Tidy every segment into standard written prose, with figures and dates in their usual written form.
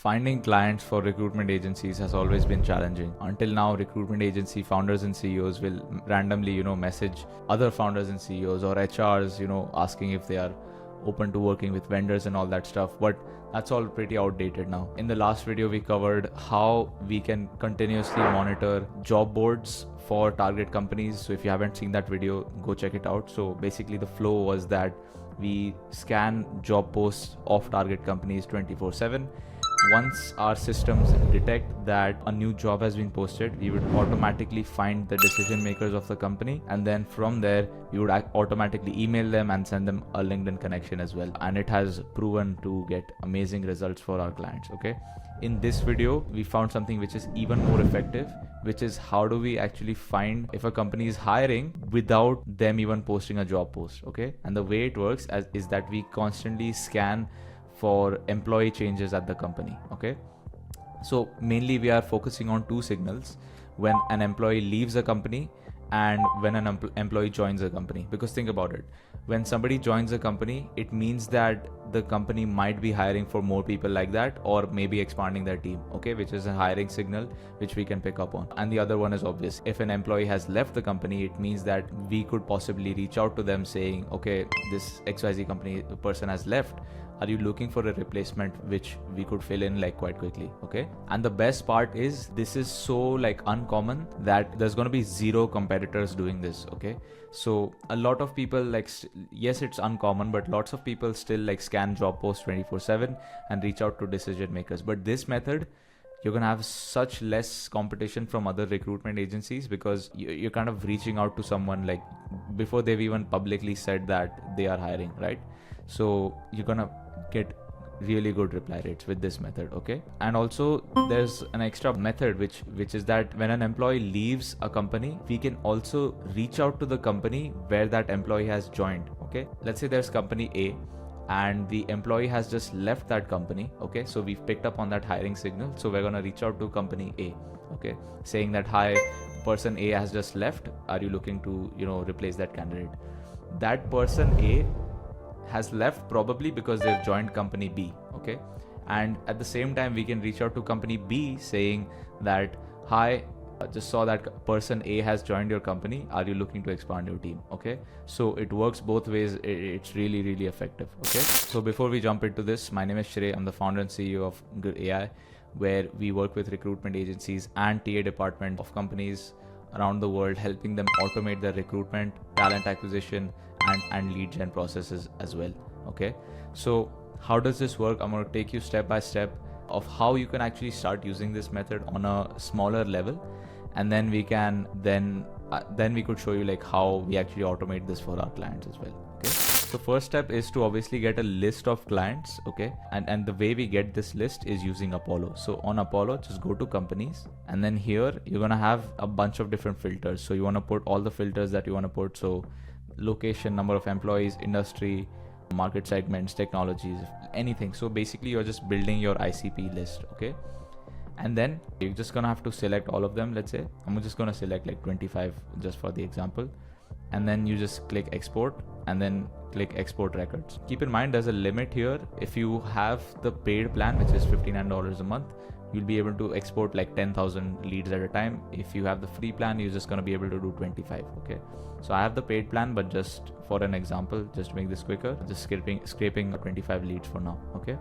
Finding clients for recruitment agencies has always been challenging. Until now, recruitment agency founders and CEOs will randomly, message other founders and CEOs or HRs, asking if they are open to working with vendors and all that stuff. But that's all pretty outdated now. In the last video, we covered how we can continuously monitor job boards for target companies. So if you haven't seen that video, go check it out. So basically the flow was that we scan job posts of target companies 24/7. Once our systems detect that a new job has been posted, we would automatically find the decision makers of the company, and then from there we would automatically email them and send them a LinkedIn connection as well. And it has proven to get amazing results for our clients. Okay, in this video we found something which is even more effective, which is how do we actually find if a company is hiring without them even posting a job post. Okay, and the way it works is that we constantly scan for employee changes at the company. Okay, so mainly we are focusing on two signals: when an employee leaves a company and when an employee joins a company. Because think about it, when somebody joins a company, it means that the company might be hiring for more people like that, or maybe expanding their team. Okay, which is a hiring signal which we can pick up on. And the other one is obvious: if an employee has left the company, it means that we could possibly reach out to them saying, okay, this XYZ company person has left, are you looking for a replacement, which we could fill in like quite quickly. Okay, and the best part is this is so like uncommon that there's going to be zero competitors doing this. Okay, so a lot of people yes, it's uncommon, but lots of people still like scan job posts 24/7 and reach out to decision makers. But this method, you're going to have such less competition from other recruitment agencies, because you're kind of reaching out to someone like before they've even publicly said that they are hiring, right? So you're going to get really good reply rates with this method. Okay, and also there's an extra method which is that when an employee leaves a company, we can also reach out to the company where that employee has joined. Okay, let's say there's company A and the employee has just left that company. Okay, so we've picked up on that hiring signal, so we're going to reach out to company A. Okay, saying that, hi, person A has just left, are you looking to replace that candidate? That person A has left probably because they've joined company B. Okay, and at the same time we can reach out to company B saying that, hi, I just saw that person A has joined your company, are you looking to expand your team? Okay, so it works both ways. It's really, really effective. Okay, so before we jump into this, my name is Shrey. I'm the founder and CEO of Good AI, where we work with recruitment agencies and TA department of companies around the world, helping them automate their recruitment, talent acquisition, and lead gen processes as well. Okay, so how does this work? I'm going to take you step by step of how you can actually start using this method on a smaller level, and then we can then we could show you like how we actually automate this for our clients as well. Okay, so first step is to obviously get a list of clients. Okay, and the way we get this list is using Apollo. So on Apollo, just go to companies, and then here you're going to have a bunch of different filters. So you want to put all the filters that you want to put. So location, number of employees, industry, market segments, technologies, anything. So basically you're just building your ICP list. Okay, and then you're just gonna have to select all of them. Let's say I'm just gonna select like 25 just for the example, and then you just click export and then click export records. Keep in mind there's a limit here. If you have the paid plan, which is $59 a month, you'll be able to export like 10,000 leads at a time. If you have the free plan, you're just going to be able to do 25. Okay, so I have the paid plan, but just for an example, just to make this quicker, just scraping 25 leads for now. Okay,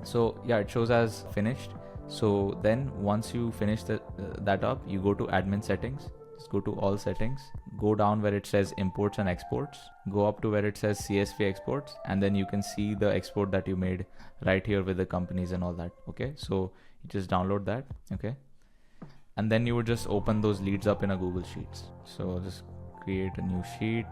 so yeah, it shows as finished. So then once you finish that up, you go to admin settings. Just go to all settings, go down where it says imports and exports, go up to where it says CSV exports, and then you can see the export that you made right here with the companies and all that. Okay, so you just download that. Okay, and then you would just open those leads up in a Google Sheets. So just create a new sheet,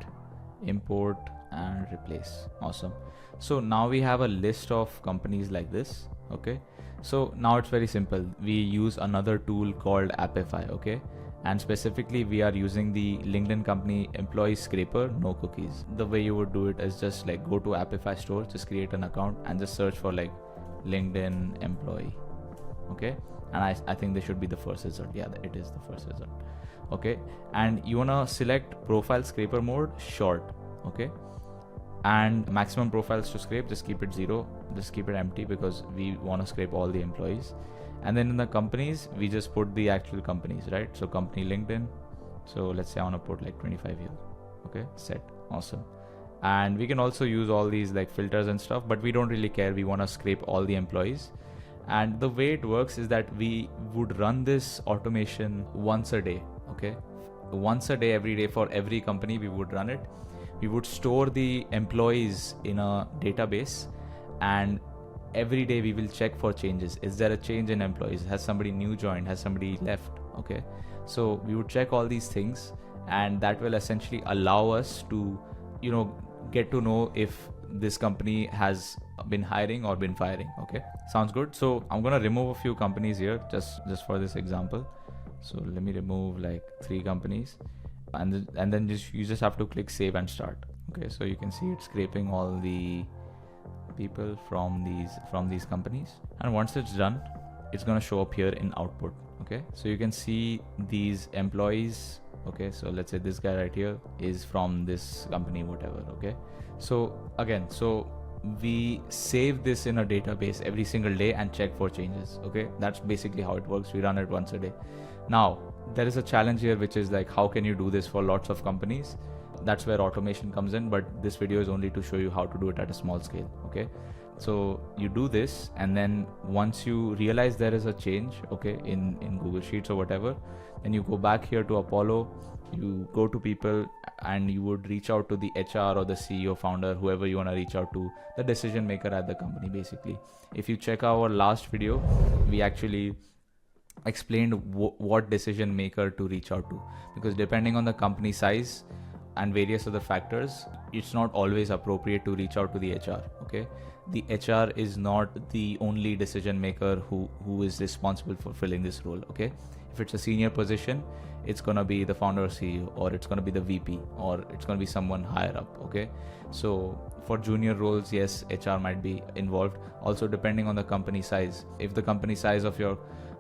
import and replace. Awesome. So now we have a list of companies like this. Okay, so now it's very simple. We use another tool called Appify. Okay, and specifically we are using the LinkedIn company employee scraper, no cookies. The way you would do it is just like go to Appify store, just create an account and just search for like LinkedIn employee. Okay, and I think they should be the first result. Yeah, it is the first result. Okay, and you want to select profile scraper mode short. Okay, And maximum profiles to scrape, just keep it 0, just keep it empty, because we want to scrape all the employees. And then in the companies, we just put the actual companies, right? So company LinkedIn, so let's say I want to put like 25 here. Okay, set, awesome. And we can also use all these like filters and stuff, but we don't really care. We want to scrape all the employees. And the way it works is that we would run this automation once a day. Okay, once a day, every day, for every company we would run it. We would store the employees in a database, and every day we will check for changes. Is there a change in employees? Has somebody new joined? Has somebody left? Okay, so we would check all these things, and that will essentially allow us to, get to know if this company has been hiring or been firing. Okay, sounds good. So I'm gonna remove a few companies here just for this example. So let me remove like 3 companies, and then you just have to click save and start. Okay, so you can see it's scraping all the people from these companies, and once it's done, it's gonna show up here in output. Okay, so you can see these employees. Okay, so let's say this guy right here is from this company, whatever. Okay, so again, so we save this in a database every single day and check for changes. Okay, that's basically how it works. We run it once a day. Now there is a challenge here, which is like, how can you do this for lots of companies? That's where automation comes in, but this video is only to show you how to do it at a small scale. Okay, so you do this, and then once you realize there is a change, okay, in Google Sheets or whatever, then you go back here to Apollo, you go to people, and you would reach out to the HR or the CEO, founder, whoever you want to reach out to, the decision maker at the company. Basically, if you check our last video, we actually explained what decision maker to reach out to, because depending on the company size and various other factors, it's not always appropriate to reach out to the HR. Okay, the HR is not the only decision maker who is responsible for filling this role. Okay, if it's a senior position, it's gonna be the founder or CEO, or it's gonna be the VP, or it's gonna be someone higher up. Okay, so for junior roles, yes, HR might be involved. Also, depending on the company size, if the company size of your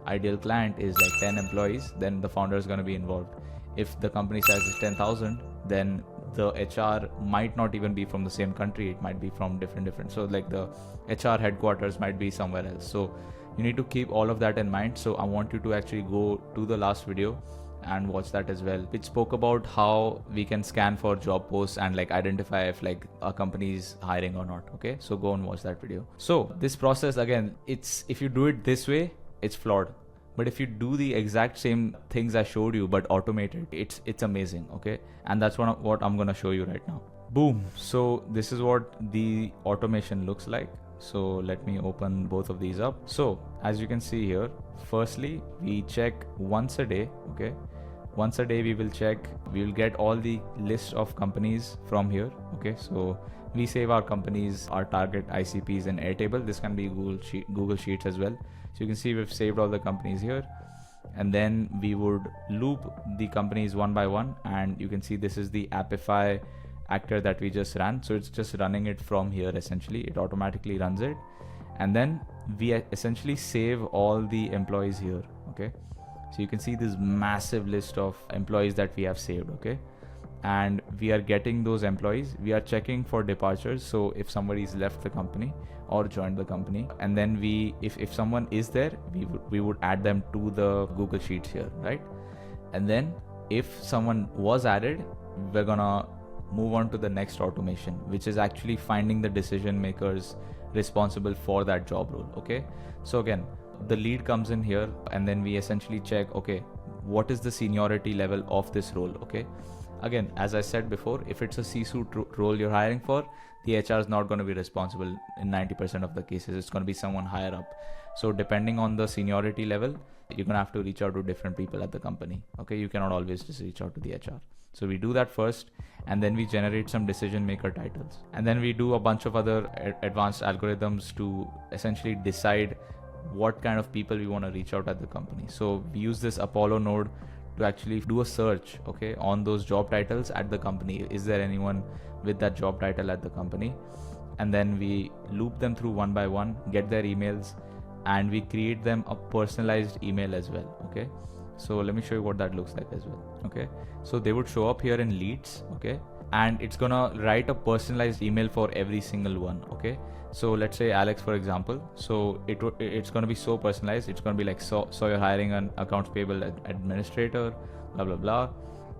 ideal client is like 10 employees, then the founder is going to be involved. If the company size is 10,000, then the HR might not even be from the same country. It might be from different. So like the HR headquarters might be somewhere else. So you need to keep all of that in mind. So I want you to actually go to the last video and watch that as well, which spoke about how we can scan for job posts and like identify if like a company is hiring or not. Okay, so go and watch that video. So this process, again, if you do it this way, it's flawed. But if you do the exact same things I showed you but automated, it's amazing. Okay, and that's what I'm gonna show you right now. Boom. So this is what the automation looks like. So let me open both of these up. So as you can see here, firstly we check once a day. Okay, once a day we will check, we will get all the list of companies from here. Okay, so we save our companies, our target ICPs in Airtable. This can be Google Sheets as well. So you can see we've saved all the companies here, and then we would loop the companies one by one, and you can see this is the Appify actor that we just ran. So it's just running it from here. Essentially it automatically runs it, and then we essentially save all the employees here. Okay, so you can see this massive list of employees that we have saved. Okay, and we are getting those employees, we are checking for departures. So if somebody's left the company or joined the company, and then if someone is there, we would add them to the Google Sheets here, right? And then if someone was added, we're gonna move on to the next automation, which is actually finding the decision makers responsible for that job role. Okay, so again, the lead comes in here, and then we essentially check, okay, what is the seniority level of this role? Okay, again, as I said before, if it's a C-suite role you're hiring for, the HR is not going to be responsible in 90% of the cases. It's going to be someone higher up. So depending on the seniority level, you're going to have to reach out to different people at the company. Okay, you cannot always just reach out to the HR. So we do that first, and then we generate some decision maker titles, and then we do a bunch of other advanced algorithms to essentially decide what kind of people we want to reach out at the company. So we use this Apollo node to actually do a search, okay, on those job titles at the company. Is there anyone with that job title at the company? And then we loop them through one by one, get their emails, and we create them a personalized email as well. Okay, so let me show you what that looks like as well. Okay, so they would show up here in leads. Okay, and it's gonna write a personalized email for every single one. Okay, so let's say Alex, for example. So it's gonna be so personalized. It's gonna be like, so you're hiring an accounts payable administrator, blah blah blah.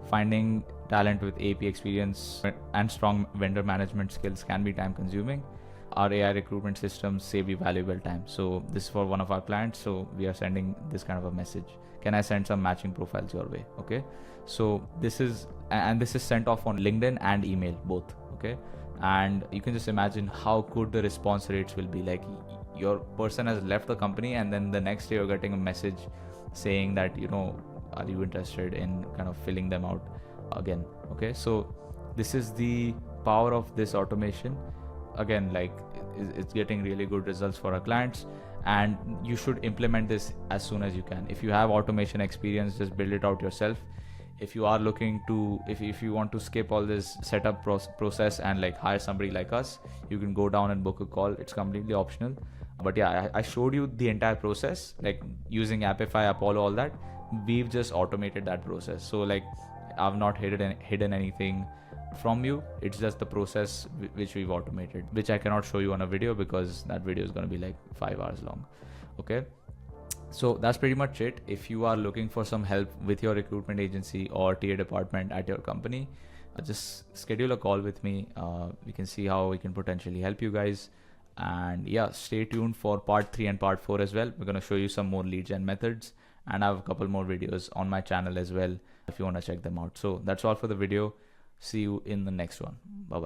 Finding talent with AP experience and strong vendor management skills can be time consuming. Our AI recruitment systems save you valuable time. So this is for one of our clients. So we are sending this kind of a message. Can I send some matching profiles your way? Okay. So this is sent off on LinkedIn and email both. Okay. And you can just imagine how good the response rates will be. Like, your person has left the company, and then the next day you're getting a message saying that, are you interested in kind of filling them out again? Okay. So this is the power of this automation. Again, like, it's getting really good results for our clients, and you should implement this as soon as you can. If you have automation experience, just build it out yourself. If you are looking to, if you want to skip all this setup process and like hire somebody like us, you can go down and book a call. It's completely optional. But yeah, I showed you the entire process, like using Appify, Apollo, all that. We've just automated that process. So like, I've not hidden anything from you. It's just the process which we've automated, which I cannot show you on a video because that video is going to be like 5 hours long. Okay, so that's pretty much it. If you are looking for some help with your recruitment agency or TA department at your company, just schedule a call with me. We can see how we can potentially help you guys. And yeah, stay tuned for part 3 and part 4 as well. We're going to show you some more lead gen methods, and I have a couple more videos on my channel as well if you want to check them out. So that's all for the video. See you in the next one. Bye bye.